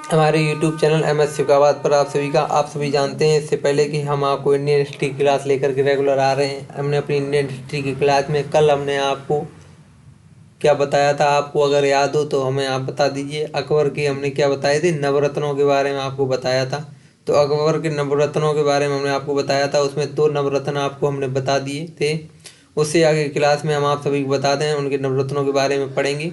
हमारे YouTube channel MS शिकावात पर आप सभी जानते हैं। इससे पहले कि हम आपको इंडियन हिस्ट्री की क्लास लेकर के रेगुलर आ रहे हैं। हमने अपनी इंडियन हिस्ट्री की क्लास में कल हमने आपको क्या बताया था, आपको अगर याद हो तो हमें आप बता दीजिए। अकबर की हमने क्या बताए थे, नवरत्नों के बारे में आपको बताया था। तो अकबर के नवरत्नों के बारे में हमने आपको बताया था, उसमें 2 नवरत्न आपको हमने बता दिए थे। उससे आगे की क्लास में हम आप सभी को बता दें, उनके नवरत्नों के बारे में पढ़ेंगे।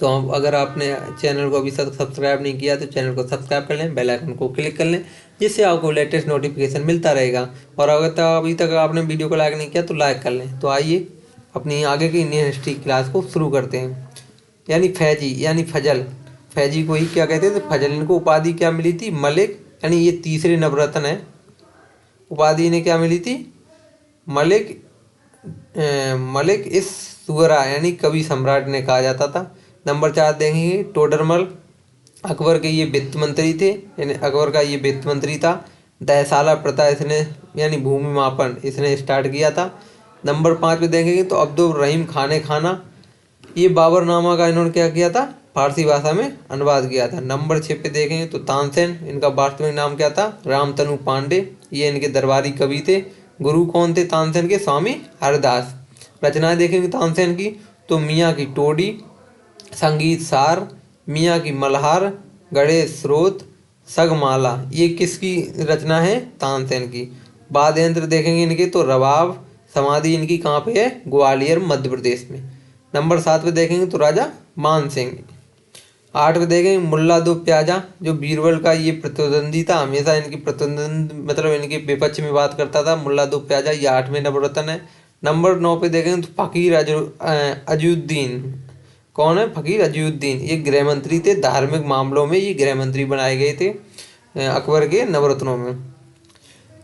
तो हम अगर आपने चैनल को अभी तक सब्सक्राइब नहीं किया तो चैनल को सब्सक्राइब कर लें, बेल आइकन को क्लिक कर लें, जिससे आपको लेटेस्ट नोटिफिकेशन मिलता रहेगा। और अगर अभी तक आपने वीडियो को लाइक नहीं किया तो लाइक कर लें। तो आइए अपनी आगे की इंडियन हिस्ट्री क्लास को शुरू करते हैं। यानी फैजी यानी फजल, फैजी को ही क्या कहते थे, फजल। इनको उपाधि क्या मिली थी, मलिक। यानी ये तीसरे नवरत्न है। उपाधि इन्हें क्या मिली थी, मलिक। मलिक इस सुगरा यानी कवि सम्राट ने कहा जाता था। नंबर 4 देखेंगे, टोडरमल। अकबर के ये वित्त मंत्री थे, यानी अकबर का ये वित्त मंत्री था। दहसाला प्रथा इसने यानी भूमि मापन इसने स्टार्ट किया था। नंबर 5 पे देखेंगे तो अब्दुल रहीम खाने खाना, ये बाबरनामा का इन्होंने क्या किया था, फारसी भाषा में अनुवाद किया था। नंबर 6 पे देखेंगे तो तानसेन, इनका वास्तविक नाम क्या था, रामतनु पांडे। ये इनके दरबारी कवि थे। गुरु कौन थे तानसेन के, स्वामी हरदास। रचनाएं देखेंगे तानसेन की तो मियाँ की टोडी, संगीत सार, मियाँ की मल्हार, गणेश स्रोत, सगमाला, ये किसकी रचना है, तानसेन की। वाद्य यंत्र देखेंगे इनके तो रबाब। समाधि इनकी कहाँ पे है, ग्वालियर मध्य प्रदेश में। नंबर 7 पे देखेंगे तो राजा मान सिंह। 8 पे देखेंगे मुल्ला दो प्याजा, जो बीरबल का ये प्रतिद्वंदी था। हमेशा इनकी प्रतिद्वंद मतलब इनके विपक्ष में बात करता था। मुल्ला दो प्याजा ये 8वें नवरत्न है। नंबर 9 पे देखेंगे तो फकीर अजयुद्दीन। कौन है, फकीर अजयुद्दीन। ये गृह मंत्री थे, धार्मिक मामलों में ये गृह मंत्री बनाए गए थे अकबर के नवरत्नों में।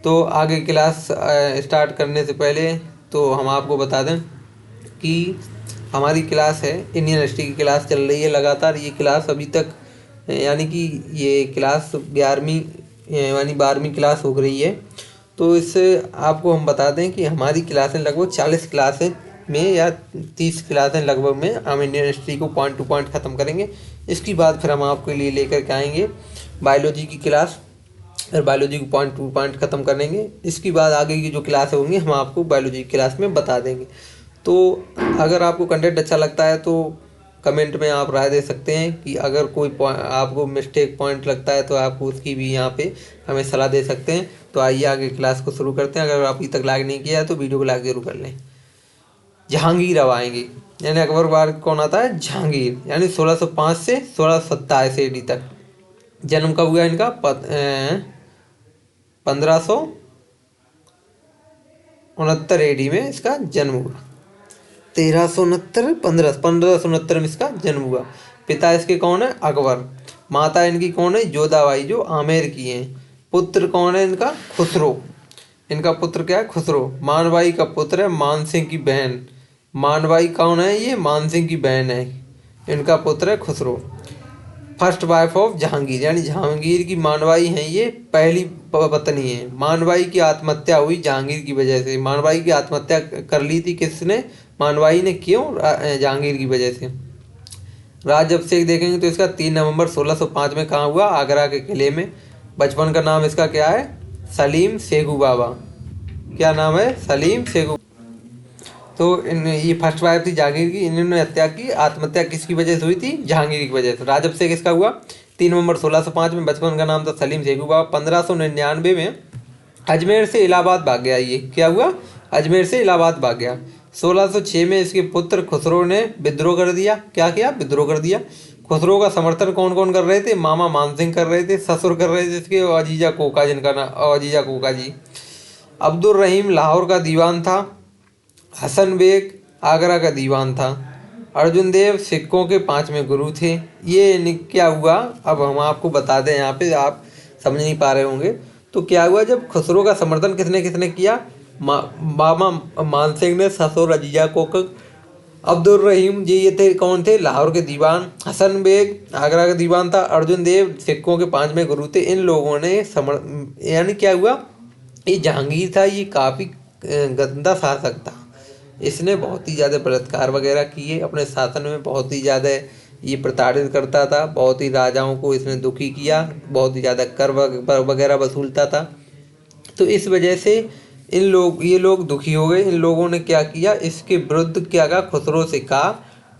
तो आगे क्लास स्टार्ट करने से पहले तो हम आपको बता दें कि हमारी क्लास है, इंडियन हिस्ट्री की क्लास चल रही है लगातार। ये क्लास अभी तक यानी कि ये क्लास 11वीं यानी 12वीं क्लास हो रही है। तो इससे आपको हम बता दें कि हमारी क्लासें लगभग 40 क्लासें में या 30 क्लासें लगभग में हम इंडियन हिस्ट्री को पॉइंट टू पॉइंट ख़त्म करेंगे। इसके बाद फिर हम आपके लिए लेकर के आएंगे बायोलॉजी की क्लास, फिर बायोलॉजी को पॉइंट टू पॉइंट ख़त्म करेंगे। इसके बाद आगे की जो क्लास होंगी हम आपको बायोलॉजी की क्लास में बता देंगे। तो अगर आपको कंटेंट अच्छा लगता है तो कमेंट में आप राय दे सकते हैं कि अगर कोई आपको मिस्टेक पॉइंट लगता है तो आप उसकी भी यहाँ पे हमें सलाह दे सकते हैं। तो आइए आगे क्लास को शुरू करते हैं। अगर आप अभी तक लाइक नहीं किया है तो वीडियो को लाइक जरूर कर लें। जहांगीर अब आएंगे, यानी अकबर बार कौन आता है, जहांगीर। यानी 1605 से 1627 AD तक। जन्म कब हुआ इनका, 1569 AD में इसका जन्म हुआ। 1369 1569 में इसका जन्म हुआ। पिता इसके कौन है, अकबर। माता इनकी कौन है, जोधाबाई, जो आमेर की हैं। पुत्र कौन है इनका, खुसरो। इनका पुत्र क्या है, खुसरो। मानबाई का पुत्र है, मान सिंह की बहन। मानबाई कौन है, ये मान सिंह की बहन है। इनका पुत्र है Khusro. First wife of Jahangir, यानी जहांगीर की मानबाई हैं, ये पहली पत्नी है। मानबाई की आत्महत्या हुई जहांगीर की वजह से। मानबाई की आत्महत्या कर ली थी किसने, मानबाई ने। क्यों, जहांगीर की वजह से। राज्याभिषेक देखेंगे तो इसका 3 नवंबर 1605 में कहाँ हुआ, आगरा के किले में। बचपन का नाम इसका क्या है, सलीम शेखू बाबा। क्या नाम है, सलीम शेखू। तो इन ये फर्स्ट वाइफ थी जहांगीर की, इन्होंने हत्या की। आत्महत्या किसकी वजह से हुई थी, जहांगीर की वजह से। राज्याभिषेक किसका हुआ, 3 नवंबर 1605 में। बचपन का नाम था सलीम शेखू बाबा। 1599 में अजमेर से इलाहाबाद भाग गया। ये क्या हुआ, अजमेर से इलाहाबाद भाग गया। 1606 में इसके पुत्र खुसरो ने विद्रोह कर दिया। क्या किया, विद्रोह कर दिया। खुसरो का समर्थन कौन कौन कर रहे थे, मामा मानसिंह कर रहे थे, ससुर कर रहे थे इसके अजीजा कोका, जिनका नाम अजीजा कोका जी। अब्दुल रहीम लाहौर का दीवान था। हसन बेग आगरा का दीवान था। अर्जुन देव सिक्कों के 5वें गुरु थे। ये क्या हुआ, अब हम आपको बता दें, यहाँ पे आप समझ नहीं पा रहे होंगे। तो क्या हुआ, जब खुसरो का समर्थन किसने किसने किया, मामा मानसिंह ने, ससुर अजीजा कोकक। अब्दुल रहीम जी ये थे कौन थे, लाहौर के दीवान। हसन बेग आगरा का दीवान था। अर्जुन देव सिक्कों के 5वें गुरु थे। इन लोगों ने यानी क्या हुआ, ये जहांगीर था, ये काफ़ी गंदा शासक था। इसने बहुत ही ज़्यादा बलात्कार वगैरह किए अपने शासन में, बहुत ही ज़्यादा ये प्रताड़ित करता था, बहुत ही राजाओं को इसने दुखी किया, बहुत ही ज़्यादा कर वगैरह वसूलता था। तो इस वजह से ये लोग दुखी हो गए। इन लोगों ने क्या किया, इसके विरुद्ध क्या कहा, खुसरो से कहा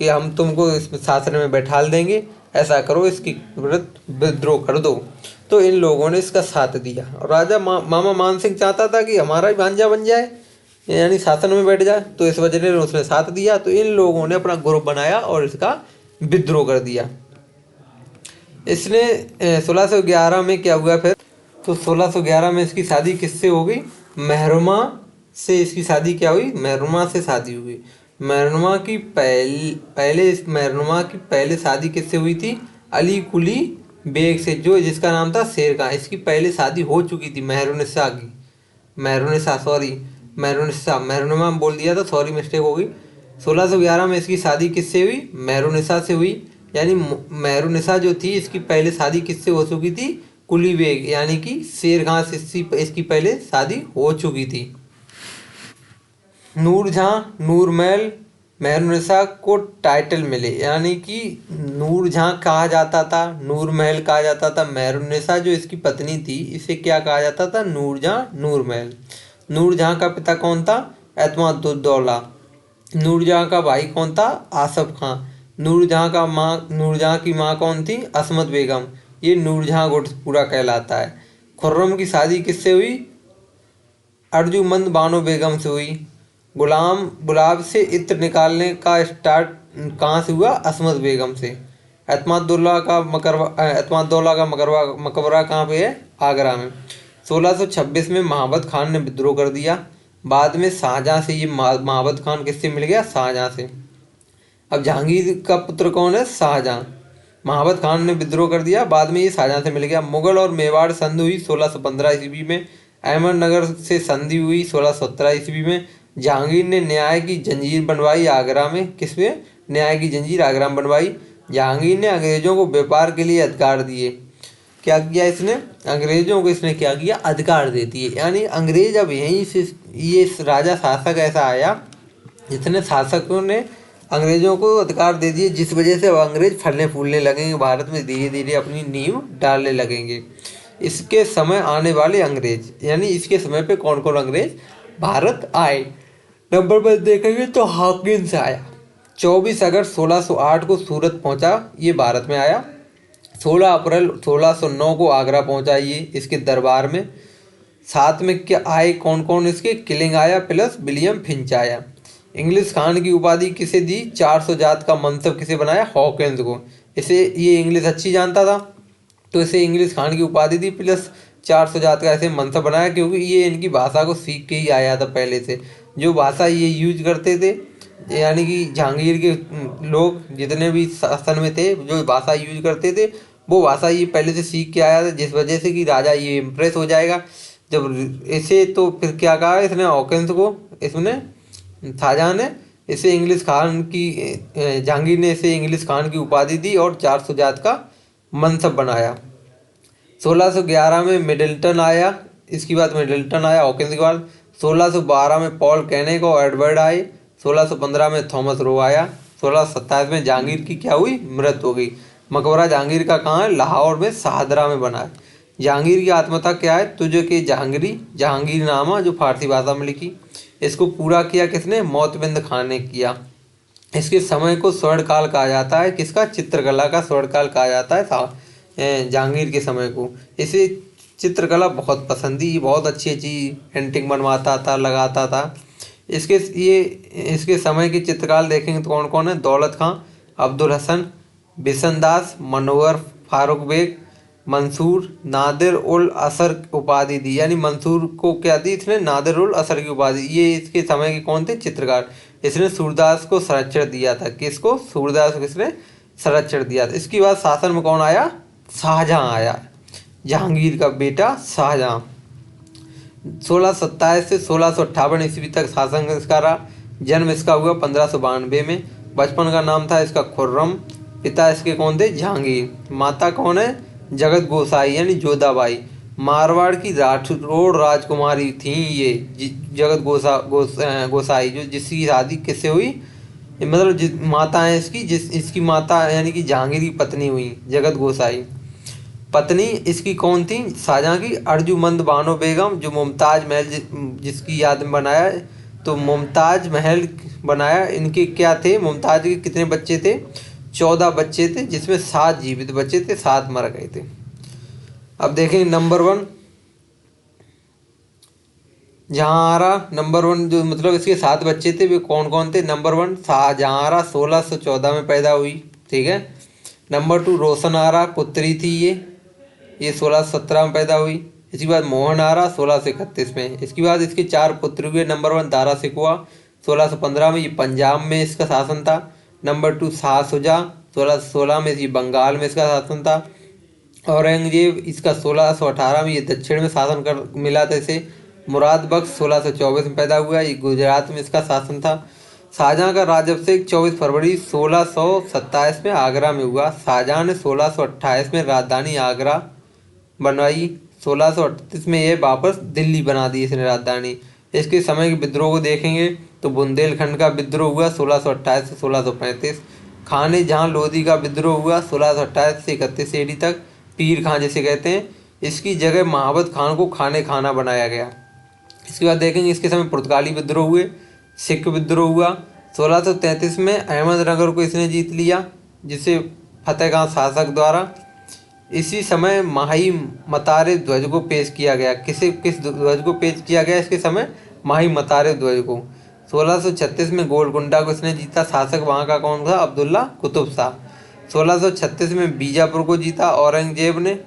कि हम तुमको इस शासन में बैठाल देंगे, ऐसा करो, इसके विरुद्ध विद्रोह कर दो। तो इन लोगों ने इसका साथ दिया और राजा मामा मान सिंह चाहता था कि हमारा ही भांजा बन जाए, यानी शासन में बैठ जाए, तो इस वजह से उसने साथ दिया। तो इन लोगों ने अपना ग्रुप बनाया और इसका विद्रोह कर दिया। इसने 1611 में क्या हुआ फिर, तो 1611 में इसकी शादी किससे हो गई, महरुमा से इसकी शादी क्या हुई, महरुमा से शादी हुई। महरुमा की पहले शादी किससे हुई थी, अली कुली बेग से, जो जिसका नाम था शेर खां। इसकी पहले शादी हो चुकी थी महरुनिसा की, महरुनिमा बोल दिया था, सॉरी मिस्टेक हो गई। 1611 में इसकी शादी किससे हुई, महरुनिसा से हुई। यानी महरुनिसा जो थी, इसकी पहले शादी किससे हो चुकी थी, कुली बेग यानी कि शेर खां से इसकी पहले शादी हो चुकी थी। नूरजहां नूरमहल महरुनिसा को टाइटल मिले, यानी कि नूरजहां कहा जाता था, नूरमहल कहा जाता था। महरुनिसा जो इसकी पत्नी थी, इसे क्या कहा जाता था, नूरजहां नूरमहल। नूरजहां का पिता कौन था, एतमादुद्दौला। नूरजहां का भाई कौन था, आसफ खां। नूरजहां की माँ कौन थी, असमत बेगम। ये नूरजहां गुट पूरा कहलाता है। खुर्रम की शादी किससे हुई, अर्जुमंद बानो बेगम से हुई। गुलाब से इत्र निकालने का स्टार्ट कहाँ से हुआ, असमत बेगम से। एतमादुल्ला का मकबरा कहाँ पे है, आगरा में। 1626 में महाबत खान ने विद्रोह कर दिया। बाद में शाहजहां से, ये महाबत खान किससे मिल गया, शाहजहां से। अब जहांगीर का पुत्र कौन है, शाहजहां। महाबत खान ने विद्रोह कर दिया, बाद में ये शाहजहां से मिल गया। मुगल और मेवाड़ संधि हुई 1615 ईस्वी में। अहमदनगर से संधि हुई 1617 ईस्वी में। जहांगीर ने न्याय की जंजीर बनवाई आगरा में, किसमें, न्याय की जंजीर आगरा में बनवाई। जहांगीर ने अंग्रेजों को व्यापार के लिए अधिकार दिए। क्या किया इसने, अंग्रेजों को इसने क्या किया, अधिकार दे दिए। यानी अंग्रेज अब यहीं से, ये राजा शासक ऐसा आया जितने शासकों ने अंग्रेजों को अधिकार दे दिए, जिस वजह से अब अंग्रेज फलने फूलने लगेंगे, भारत में धीरे धीरे अपनी नींव डालने लगेंगे। इसके समय आने वाले अंग्रेज, यानी इसके समय पे कौन कौन अंग्रेज भारत आए। नंबर पर देखेंगे तो हॉकिंस आया, 24 अगस्त 1608 को सूरत पहुंचा, ये भारत में आया। 16 अप्रैल 1609 को आगरा पहुंचा ये इसके दरबार में। साथ में क्या आए, कौन कौन इसके, किलिंग आया प्लस विलियम फिंच आया। इंग्लिश खान की उपाधि किसे दी, 400 जात का मनसब किसे बनाया, हॉकिंस को। इसे, ये इंग्लिश अच्छी जानता था तो इसे इंग्लिश खान की उपाधि दी, प्लस 400 जात का ऐसे मनसब बनाया, क्योंकि ये इनकी भाषा को सीख के ही आया था पहले से। जो भाषा ये यूज करते थे, यानी कि जहांगीर के लोग जितने भी शासन में थे, जो भाषा यूज करते थे, वो भाषा ये पहले से सीख के आया था, जिस वजह से कि राजा ये इम्प्रेस हो जाएगा जब इसे। तो फिर क्या कहा इसने, हॉकिंस को, इसने शाहजहां ने इसे इंग्लिश खान की, जहांगीर ने इसे इंग्लिश खान की उपाधि दी और 400 जात का मनसब बनाया। 1611 में मिडिल्टन आया, इसके बाद मिडिल्टन आया हॉकिंस के बाद। 1612 में पॉल कैनेग और एडवर्ड आए। 1615 में थॉमस रो आया। 1627 में जहांगीर की क्या हुई, मृत्यु हो गई। मकबरा जहांगीर का कहाँ है, लाहौर में शाहदरा में बना है। जहांगीर की आत्मकथा क्या है, तुझे के जहांगीरी, जहांगीरनामा, जो फारसी भाषा में लिखी। इसको पूरा किया किसने, मोतबिंद खान ने किया। इसके समय को स्वर्णकाल कहा जाता है, किसका, चित्रकला का स्वर्णकाल कहा जाता है जहांगीर के समय को। इसे चित्रकला बहुत पसंद थी, बहुत अच्छी अच्छी पेंटिंग बनवाता था, लगाता था। इसके समय के चित्रकार देखेंगे तो कौन कौन है, दौलत खां, अब्दुल हसन, बिशनदास, मनोहर फारूक बेग, मंसूर, नादिर उल असर उपाधि दी। यानी मंसूर को क्या दी इसने, नादिर उल असर की उपाधि। ये इसके समय के कौन थे, चित्रकार। इसने सूरदास को संरक्षण दिया था, किसको, सूरदास को इसने संरक्षण दिया था। इसके बाद शासन में कौन आया, शाहजहां आया, जहांगीर का बेटा शाहजहां। 1627 से 1658 ईस्वी तक शासन इसका रहा। जन्म इसका हुआ 1592 में। बचपन का नाम था इसका खुर्रम। पिता इसके कौन थे, जहांगीर। माता कौन है, जगत गोसाई यानी जोधाबाई। मारवाड़ की राठौड़ राजकुमारी थी ये जगत गोसाई, जो जिसकी शादी किससे हुई, ये मतलब जिस माता है इसकी माता यानी कि जहांगीर की पत्नी हुई जगत गोसाई। पत्नी इसकी कौन थी? शाहजहाँ की अर्जुमंद बानो बेगम, जो मुमताज महल जिसकी याद में बनाया है। तो मुमताज महल बनाया। इनके क्या थे? मुमताज के कितने बच्चे थे? 14 बच्चे थे, जिसमें 7 जीवित बच्चे थे, 7 मर गए थे। अब देखेंगे नंबर 1 जहांआरा। नंबर 1 जो मतलब इसके 7 बच्चे थे वे कौन कौन थे? नंबर 1 शाहजहांआरा 1614 में पैदा हुई, ठीक है। नंबर 2 रोशन आरा, पुत्री थी ये 1617 में पैदा हुई। इसके बाद मोहन आरा 1631 में। इसके बाद इसके 4 पुत्र हुए। नंबर 1 दारा सिकुआ 1615 में, ये पंजाब में इसका शासन था। नंबर 2 शाह शुजा 1616 में, ये बंगाल में इसका शासन था। औरंगजेब इसका 1618 में, ये दक्षिण में शासन कर मिला था इसे। मुराद बख्श 1624 में पैदा हुआ, ये गुजरात में इसका शासन था। शाहजहाँ का राज्याभिषेक 24 फरवरी 1627 में आगरा में हुआ। शाहजहाँ ने 1628 में राजधानी आगरा बनवाई। 1638 में यह वापस दिल्ली बना दी इसने राजधानी। इसके समय के विद्रोह को देखेंगे तो बुंदेलखंड का विद्रोह हुआ 1628 से 1635। खाने जहाँ लोधी का विद्रोह हुआ 1628 से 31 ईडी तक, पीर खां जिसे कहते हैं। इसकी जगह महाबत खान को खाने खाना बनाया गया। इसके बाद देखेंगे इसके समय पुर्तगाली विद्रोह हुए, सिख विद्रोह हुआ। 1633 में अहमदनगर को इसने जीत लिया, जिसे फतेह खां शासक द्वारा। इसी समय माही मतारे ध्वज को पेश किया गया। किस ध्वज को पेश किया गया इसके समय? माही मतारे ध्वज को। 1636 में गोलकुंडा को इसने जीता। शासक वहाँ का कौन था? अब्दुल्ला कुतुब शाह। 1636 में बीजापुर को जीता औरंगजेब ने,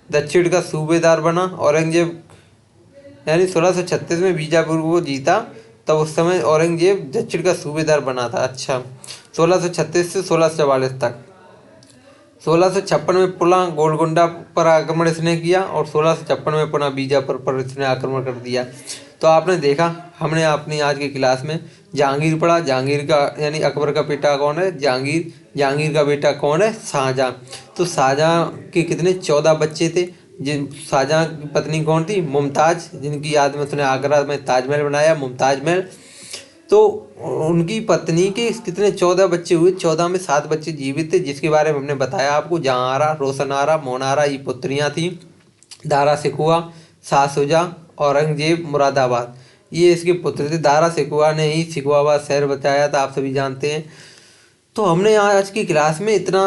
दक्षिण का सूबेदार बना औरंगजेब। यानी 1636 में बीजापुर को जीता, तब उस समय औरंगजेब दक्षिण का सूबेदार बना था। अच्छा, 1636 से 1644 तक। 1656 में पुनः गोलकुंडा पर आक्रमण इसने किया और 1656 में पुनः बीजापुर पर इसने आक्रमण कर दिया। तो आपने देखा, हमने अपनी आज की क्लास में जहांगीर पढ़ा। जहांगीर का यानी अकबर का बेटा कौन है? जहांगीर। जहांगीर का बेटा कौन है? शाहजहाँ। तो शाहजहाँ के कितने? 14 बच्चे थे। जिन शाहजहाँ की पत्नी कौन थी? मुमताज, जिनकी याद में उसने आगरा में ताजमहल बनाया, मुमताज महल। तो उनकी पत्नी के कितने? 14 बच्चे हुए। 14 में 7 बच्चे जीवित थे, जिसके बारे में हमने बताया आपको। जहांआरा, रोशन आरा, मोनारा ये पुत्रियां थीं। दारा सिकुआ, शाह शुजा, औरंगजेब, मुरादाबाद ये इसके पुत्र थे। दारा सिकुआ ने ही सिकुआबाद शहर बचाया था, आप सभी जानते हैं। तो हमने यहाँ आज की क्लास में इतना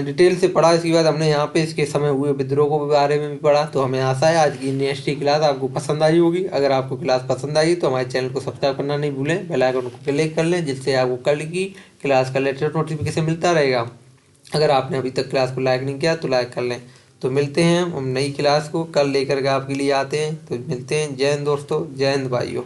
डिटेल से पढ़ा। इसके बाद हमने यहाँ पे इसके समय हुए विद्रोह के बारे में भी पढ़ा। तो हमें आशा है आज की नेक्स्ट क्लास आपको पसंद आई होगी। अगर आपको क्लास पसंद आई तो हमारे चैनल को सब्सक्राइब करना नहीं भूलें, बेल आइकन को क्लिक कर लें, जिससे आपको कल की क्लास का लेटेस्ट नोटिफिकेशन मिलता रहेगा। अगर आपने अभी तक क्लास को लाइक नहीं किया तो लाइक कर लें। तो मिलते हैं हम नई क्लास को कल लेकर के आपके लिए आते हैं। तो मिलते हैं। जय हिंद दोस्तों, जय हिंद भाइयों।